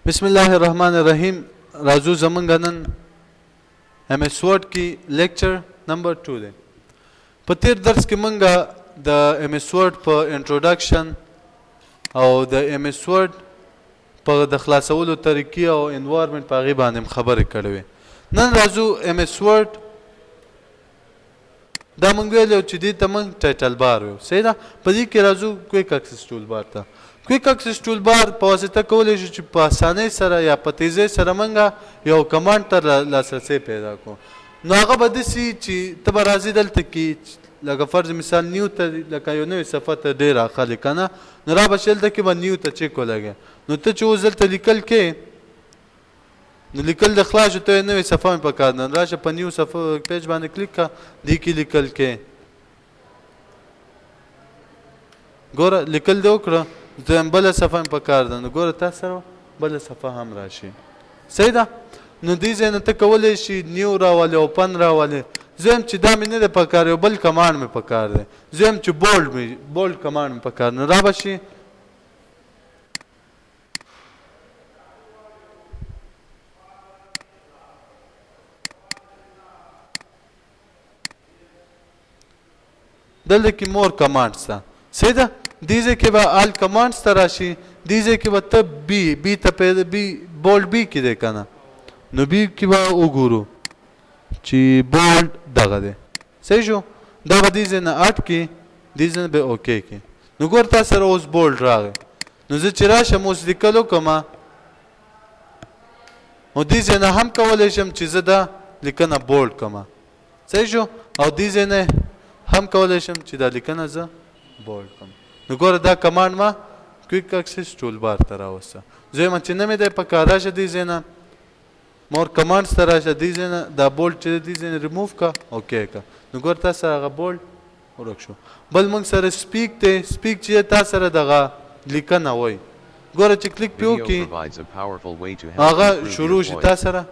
بسم الله الرحمن الرحیم. راځو زمونږ نن ایم ایس ورډ کې لیکچر نمبر 2 دی. په تیر درس کې مونږ د ایم ایس ورډ په انټروډکشن او د ایم ایس ورډ په د خلاصولو طریقې او انوایرمنټ په هغې باندې خبرې کړې وې. نن راځو ایم ایس ورډ دا مونږ ویلو چې دې ته مونږ ټایټل بار ویو. صحیح ده. په دې کې راځو کویک اکسس ټول بار ته. کویک اکسس ټول بار په واسطه کولی شو چې په اسانۍ سره یا په تیزۍ سره مونږ یو کمانډ ته لاسرسی پیدا کړو. نو هغه به داسې چې ته به راځې دلته کې لکه فرض مثال نیو ته لکه یو نوې صفحه ته ډېر راخلې که نه، نو را به چې دلته کې به نیو ته چیک ولګې. نو ته چې اوس دلته لیکل کې نو لیکل د خلاص شو، ته یې نوې صفحه مې پکار ده، راشه په نیو صفحه پیج باندې کلیک کړه، دې کې لیکل کې ګوره لیکل دې وکړه، دویم بله صفحه مې پکار ده، نو ګوره تا سره بله صفحه هم راشي. صحیح ده. نو دې ځای نه ته کولی شي نیو راولې اوپن راولې. زم چې دا مې نه دی پکار، یو بل کمانډ مې پکار دی. زم چې بولډ کمانډ مې پکار، نو را به شي دلته کې مور کمانډز ته. صحیح ده. دې ځای کې به آل کمانډز ته راشي. دې ځای کې به ته بي ته بولډ بي کې دی که نه، نو بي کې به وګورو چې بولډ دغه دی. صحیح شو. دا به دې ځای نه اټ کې، دې ځای نه به اوکې کې. نو ګور تا سره اوس بولډ راغی. نو زه چې راشم اوس لیکل وکړم، او دې ځای نه هم کولی شم چې زه دا لیکنه بولډ کړم. صحیح شو. او دې ځای نه هم کولی شم چې دا لیکنه زه بولډ کړم. نو ګوره دا کمانډ ما کویک اکسس ټول بار ته راوسته. زه وایم چې نه مې دی پکار، راشه دې ځای نه مور کمانډز ته راشه، دې ځای نه دا بولډ چې دی دې ځای نه ریموف کړه، اوکې کړه. نو ګوره تا سره هغه بولډ ورک شو. بل موږ سره سپیک دی. سپیک چې تا سره دغه لیکنه وایي، ګوره چې کلیک پې وکړي هغه شروع شي تا سره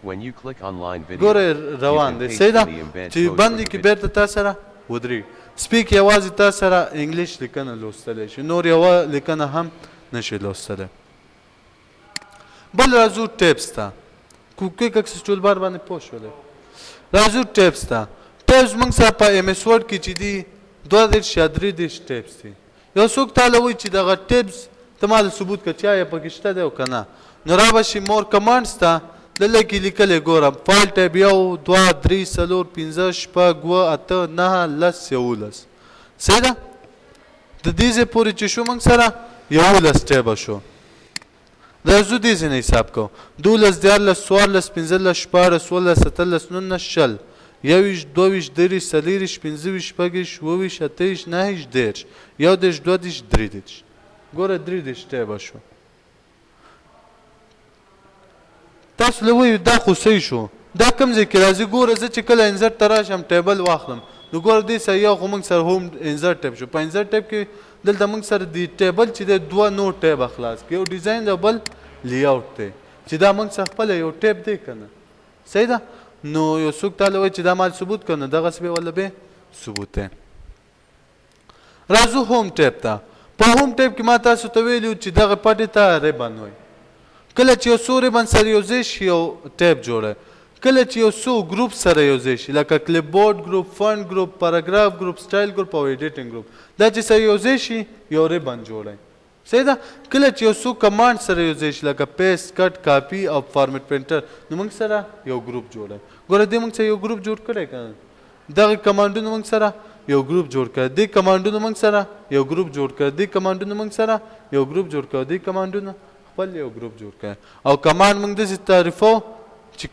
ګوره روان دی. صحیح ده. چې بند کړي بېرته تا سره ودرېږي. سپیک یوازې تا سره انګلیش لیکنه لوستلی شي، نور یوه لیکنه هم نشي لوستلی. بل راځو ټیپس ته. کویک اکسس ټول بار باندې پوه شولې. راځو ټیپس ته. ټیپس موږ سره په ایم ایس ورډ کې چې دي 22 یا 33 ټیپس دي. یو څوک تاله وایي چې دغه ټیپس ته ما د ثبوت کړه چې آیا پکې شته دی او که نه، نو را به شي مور کمانډز ته. دلته کې لیکلی ګوره فایل ټیپ 1 2 3 4 5 6 7 8 9 10 11. صحیح ده. د دې ځای پورې چې شو موږ سره 11 ټیپه شو. راځو دې ځای نه حساب کوو. 12 14 14 15 16 16 17 19 20 21 22 23 24 25 26 27 29 30 11 12 13. ګوره 13 ټیپه شو. تاسو له وایو دا خو صحیح شو، دا کوم ځای کې راځي. ګوره زه چې کله انزرټ ته راشم ټیبل واخلم، نو ګوره دې سره یو خو موږ سره هوم انزرټ ټیب شو. په انزرټ ټیب کې دلته موږ سره د ټیبل چې دی 2 نور ټیبه خلاص کړي، یو ډیزاین دی او بل لی آوټ دی، چې دا موږ سره خپله یو ټیب دی که نه. صحیح ده. نو یو څوک تاله وایي چې دا ما ثبوت کړه، نو دغسې به وله به ثبوت دی. راځو هوم ټیب ته. په هوم ټیب کې ما تاسو ته ویلي چې دغه پټې ته ریبن وایي. کله چې یو څو ریبن سره یو ځای شي یو ټیب جوړه. کله چې یو څو ګروپ سره یو ځای شي لکه کلیپ بورډ ګروپ، فنډ ګروپ، پاراګراف ګروپ، سټایل ګروپ او ایډیټینګ ګروپ، دا چې سره یو ځای شي یو ریبن جوړی. صحیح ده. کله چې یو څو کمانډ سره یو ځای شي لکه پیسټ، کټ، کاپي او فارمیټ پرنټر، نو موږ سره یو ګروپ جوړی. ګوره دې موږ سره یو ګروپ جوړ کړی که نه، دغه کمانډونه موږ سره یو ګروپ جوړ کړی، دې کمانډونه موږ سره یو ګروپ جوړ کړی، دې کمانډونه موږ سره یو ګروپ جوړ کړی، دې کمانډونه خپل یو ګروپ جوړ کړی. او کمانډ موږ داسې تعریفو چې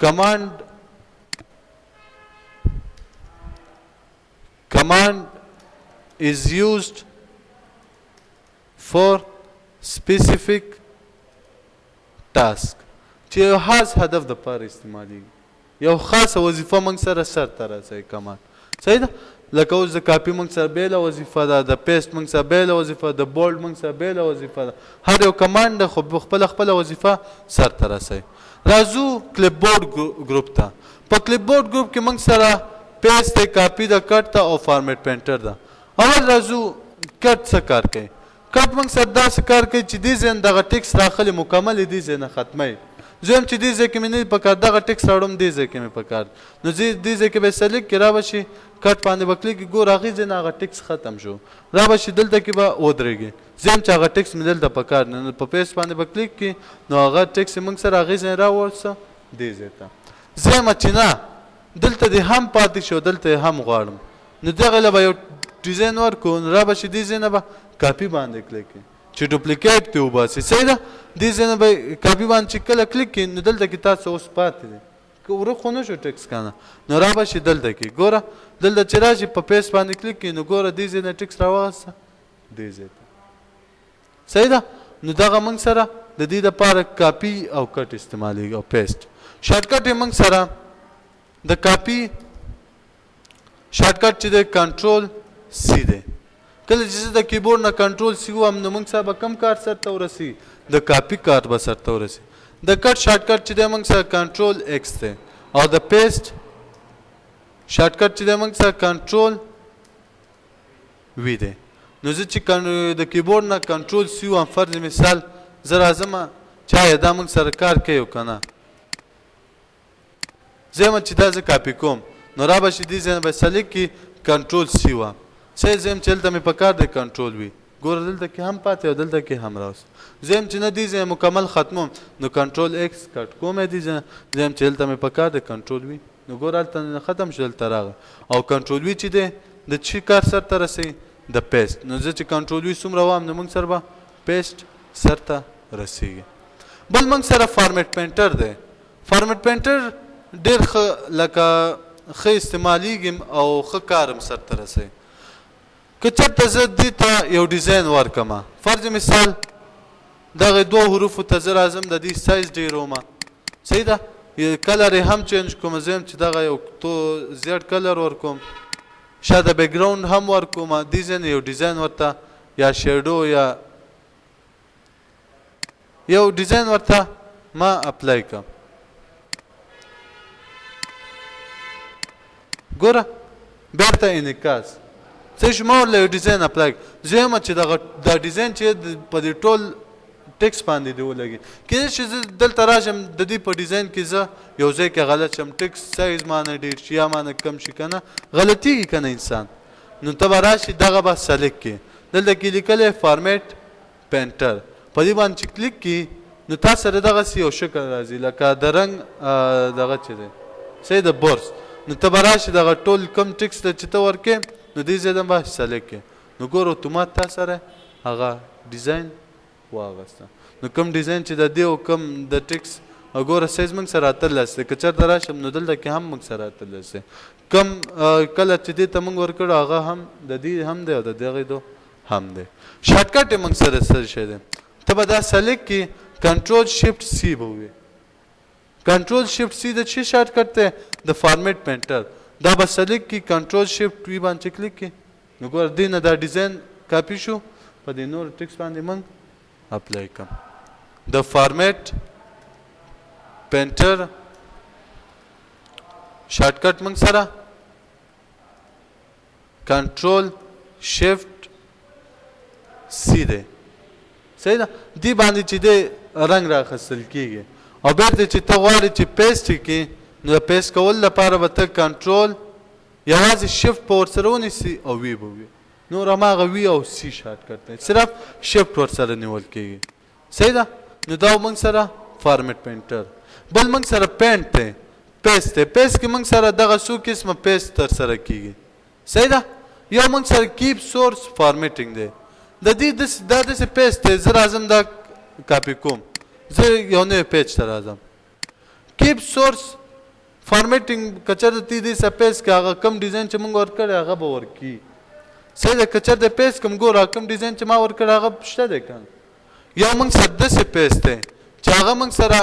command is used for specific task، چې یو خاص هدف دپاره استعمالیږي، یو خاصه وظیفه موږ سره سرته رسوي کمانډ. صحیح ده. لکه اوس د کاپي موږ سره بیله وظیفه ده، د پیسټ موږ سره بیله وظیفه ده، د بولډ موږ سره بیله وظیفه ده. هر یو کمانډ ده خو خپله وظیفه سرته رسوي. راځو کلیپ بورډ ګروپ ته. په کلیپ بورډ ګروپ کې موږ سره پیسټ دی، کاپي ده، کټ ده او فارمیټ پرنټر ده. اول راځو کټ څه کار کوي. کټ موږ سره داسې کار کوي چې دې ځای نه دغه ټکس راغلی مکمل یې دې ځای نه ختمی زه هم چې دې ځای کې مې نه پکار دغه ټکس راوړم دې ځای کې مې پکار نو دې ځای کې به یې سلیکټ کړي را به شي کټ باندې به کلیک کړي ګور هغې ځای نه هغه ټکس ختم شو را به شي دلته کې به ودرېږي زه هم چې هغه ټکس مې دلته پکار نه په پیسټ باندې به کلیک کړي نو هغه ټکس یې موږ سره هغې ځای راوړڅه دې ځای ته زه یم چې نه دلته دې هم پاتې شو دلته یې هم غواړم نو دغه له به یو ډیزاین ورکړو نو را به شي دې ځای نه به کاپي باندې کلیک کړي چې ډوپلیکیټ دې وباسي صحیح ده دې ځای نه به کاپي باندې چې کله کلیک کړي نو دلته کې تاسو اوس پاتې دی که ورک خو نه شو ټکس کنه نو را به شي دلته کې ګوره دلته چې راشي په پیسټ باندې کلیک کړي نو ګوره دې ځای نه ټکس راوغسته دې ځای ته صحیح ده نو دغه موږ سره د دې دپاره کاپي او کټ استعمالیږي او پیسټ شارټکټ یې موږ سره د کاپي شارټکټ چې دی کنټرول سی دی کله چې زه د کیبورډ نه کنټرول سی ووهم نو موږ سره به کم کار سرته ورسي د کاپي کار به سرته ورسي د کټ شارټکټ چې دی موږ سره کنټرول ایکس دی او د پیسټ شارټکټ چې دی موږ سره کنټرول وی دی نو زه چې د کیبورډ نه کنټرول سی ووهم فرض مثال زه راځم چې آیا دا موږ سره کار کوي او که نه زه یم چې دا زه کاپي کوم نو را به شي دې ځای نه به سلیکټ کړي کنټرول سی وهم صحیح زه یم چې دلته مې په کار دی کنټرول وي ګوره دلته کې هم پاتې او دلته کې هم راوست زه یم چې نه دې ځای مکمل ختموم نو کنټرول ایکس کټ کوم یې دې ځای زه یم چې دلته مې په کار دی کنټرول وي نو ګوره هلته ختم شو دلته راغی او کنټرول وي چې دی د چی کار سرته رسوي د پیسټ نو زه چې کنټرول وي څومره وام نو موږ سره به پیسټ سرته رسیږي بل موږ سره فارمیټ پینټر دی فارمیټ پینټر ډېر ښه لکه ښه استعمالیږي او ښه کار هم سرته رسوي که چېرته زه دې ته یو ډیزاین ورکړم فرض مثال دغه دوه حروفو ته زه راځم د دې سایز ډېرومه صحیح ده کلر یې هم چینج کوم زه یم چې دغه یو زیړ کلر ورکوم شاته بیکګراوند هم ورکوم دې ځای نه یو ډیزاین ورته یا شیډو یا یو ډیزاین ورته ما اپلای کړم ګوره بیرته انعکاس څه شو ما ورله یو ډیزاین اپلای زه یم چې دا ډیزاین چې په دې ټول ټکس باندې دی ولګي کېدای شي زه دلته راشم د دې په ډیزاین کې زه یو ځای کې غلط شم ټکس سایز مانه ډېر شي یا مانه کم شي که نه غلطېږي که نه انسان نو ته به راشي دغه به سلیکټ کړي دلته کې لیکلی فارمیټ پینټر په دې باندې چې کلیک کړي نو تا سره دغسې یو شکل راځي لکه د رنګ دغه چې دی صحیح د برس نو ته به راشي دغه ټول کم ټکس ته چې ته ورکړې نو دې ځای ته به سلیکټ کړې نو ګوره اتومات تا سره هغه ډیزاین واغسته نو کم ډیزاین چې د دې او کم د ټکس او ګوره سایز موږ سره اتلس دی که چېرته راشم نو دلته کې هم موږ سره اتلس دی کم کله چې دې ته موږ ورکړو هغه هم د دې هم دی او د دغې دو هم دی شارټکټ یې موږ سره څه شی دی ته به دا سلیکټ کړي کنټرول شفټ سی به ووي کنټرول شفټ سی د چی شارټکټ دی د فارمیټ پینټر دا به سلیکټ کړي کنټرول شفټ وي باندې کلیک کړي نو ګوره دې نه دا ډیزاین کاپي شو په دې نور ټکس باندې موږ اپلای کړم د فارمیټ پینټر شارټکټ موږ سره کنټرول شفټ سی دی صحیح ده دې باندې چې دی رنګ راخیستل کېږي او بیرته چې ته غواړې چې پیسټ کړي نو د پیسټ کولو لپاره به ته کنټرول یوازې شفټ په ورسره ونیسي او وی به وي نور هماغه وی او سی شارټکټ دی صرف شفټ ورسره نیول کېږي صحیح ده نو دا موږ سره فارمیټ پینټر بل موږ سره پینټ دی پیسټ دی پیسټ کې موږ سره دغه څو قسمه پیسټ ترسره کېږي صحیح ده یا موږ سره کیپ سورس فارمیټینګ دی د دې دا داسې پیسټ دی زه راځم دا کاپي کوم زه یو نوی پیج ته راځم کیپ سورس فارمیټینګ که چېرته تی دې څه پیسټ کې هغه کم ډیزاین چې موږ ورکړی هغه به ورکړي صحیح ده که چېرته پیسټ کوم ګوره کم ډیزاین چې ما ورکړی هغه شته دی که یا موږ سره داسې پیسټ دی چې هغه موږ سره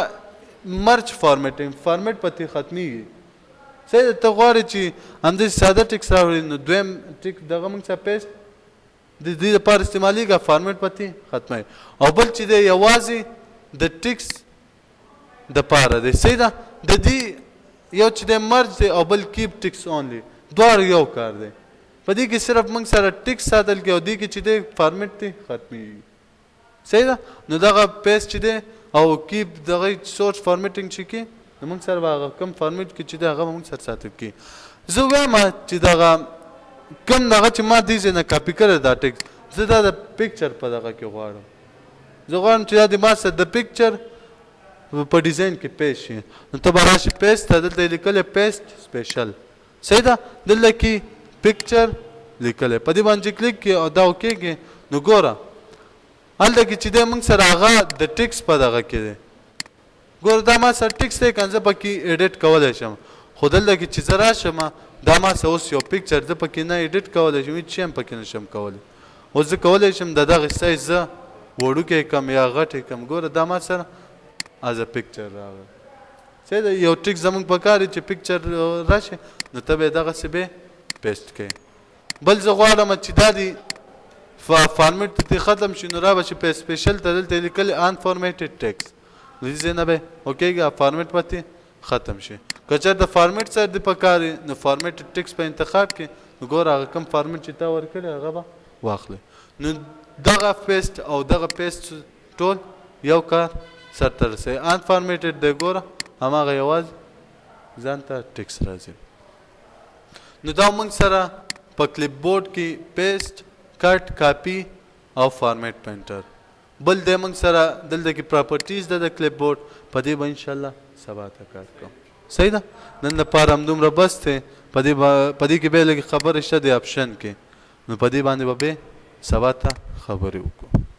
مرچ فارمیټینګ فارمیټ پتې ختمیږي صحیح ده ته غواړې چې همداسې ساده ټکس راوړي نو دویم ټک دغه موږ سره پیسټ د دې لپاره استعمالیږي فارمیټ پتې ختموي او بل چې دی یوازې د ټکس دپاره دی صحیح ده د دې یو چې دی مرج دی او بل کیپ ټکس اونلی دواړه یو کار دی په دې کې صرف موږ سره ټیکس ساتل کې او دې کې چې دی فارمیټ دی ختمېږي. صحیح ده. نو دغه پیسټ چې دی او کیپ دغه سورس فارمیټینګ چې کې نو موږ سره به هغه کوم فارمیټ کې چې دی هغه به موږ سره ساتل کېږي. زه وایم چې دغه کوم دغه چې ما دې ځای نه کاپي کړی دا ټیکس زه دا د پکچر په دغه کې غواړم. زه غواړم چې دا د ما سره د پکچر په ډیزاین کې پیش شي. نو ته به راشي پیسټ ته دلته یې لیکلی پیسټ سپیشل. صحیح ده. دلته کې پکچر لیکلی په دې باندې کلیک کې او دا وکېږي نو ګوره هلته کې چې دی موږ سره هغه د ټیکس په دغه کې دی. ګوره دا ما سره ټیکس دی که زه پکې ایډیټ کولی شم خو دلته کې چې زه راشم دا ما سره اوس یو پکچر زه پکې نه ایډیټ کولی شم هېڅ شی هم پکې نه شم کولی. اوس زه کولی شم د دغه سایز زه وړوکی کړم یا غټ کړم. ګوره دا ما سره از ا پکچر راغی. صحیح ده. یو ټیک زموږ پکار دی چې پکچر راشي نو ته به یې دغسې به پیسټ کوې. بل زه غواړم چې دا دی فارمیټ ته ختم شي نو را به شي په سپیشل ته دلته یې لیکلي ان فارمیټډ ټیکس نو دې ځای نه به وکېږي فارمیټ به ختم شي. که چېرته فارمیټ سره دې پکار وي نو فارمیټډ ټیکس په انتخاب کې نو ګوره هغه کوم فارمیټ چې تا ورکړی هغه به واخلې. نو دغه پیسټ او دغه پیسټ ټول یو کار سرته رسوي. ان فارمیټډ دی ګوره هماغه یوازې ځان ته ټیکس راځي. نو دا موږ سره په کلیپ بورډ کې پیسټ کټ کاپي او فارمیټ پینټر. بل دی موږ سره دلته کې پراپرټیز ده د کلیپ بورډ په دې به انشاءالله سبا ته کار کوم. صحیح ده. نن لپاره همدومره بس دی. په دې کې بیا لږ خبرې شته د اپشن کې نو په دې باندې به سبا ته خبرې وکړو.